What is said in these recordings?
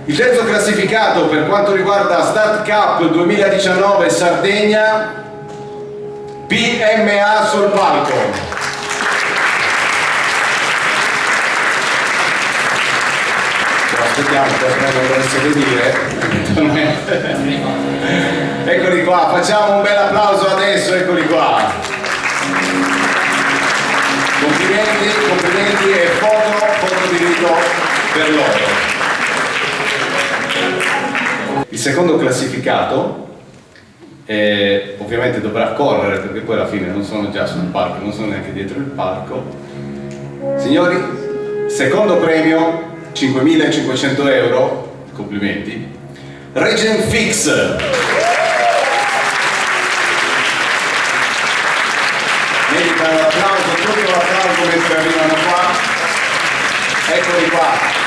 Il terzo classificato per quanto riguarda Start Cup 2019 Sardegna, PMA sul palco. Aspettiamo per non dovesse venire. Eccoli qua, facciamo un bel applauso adesso, eccoli qua. Complimenti e foto diritto per loro. Il secondo classificato ovviamente dovrà correre perché poi alla fine non sono già sul palco, non sono neanche dietro il palco. Signori, secondo premio 5.500 euro, complimenti. Regent Fix. Meritano l'applauso, tutto l'applauso mentre arrivano qua. Eccoli qua.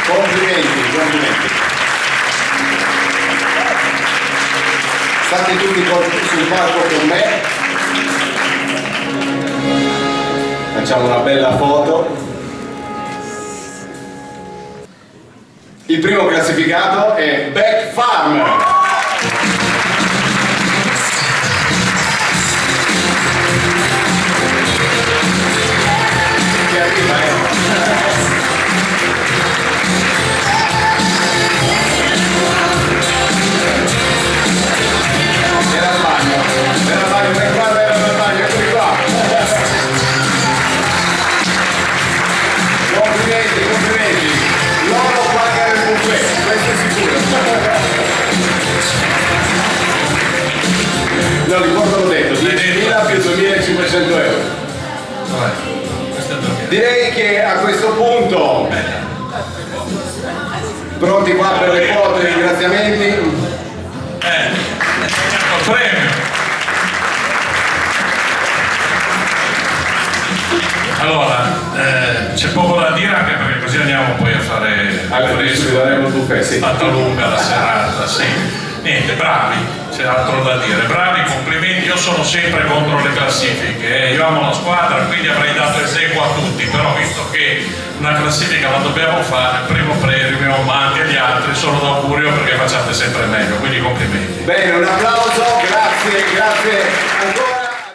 Complimenti. State tutti sul palco con me. Facciamo una bella foto. Il primo classificato è Back Farm. Che arriva, Era al bagno, eccoli qua. Complimenti. Loro pagano il buffet, questo è sicuro. No, ricordo l'ho detto, 10.000 più 2.500 euro. Direi che a questo punto, pronti qua per le foto e i ringraziamenti? Premio. Allora, c'è poco da dire anche perché così andiamo poi a fare fatta lunga la serata, sì. Niente, bravi, c'è altro da dire. Bravi, complimenti, io sono sempre contro le classifiche, io amo la squadra, quindi avrei dato eseguo a tutti, però visto che una classifica la dobbiamo fare, il primo premio, ma anche gli altri, sono d'augurio perché facciate sempre meglio, quindi complimenti. Bene, un applauso, grazie ancora.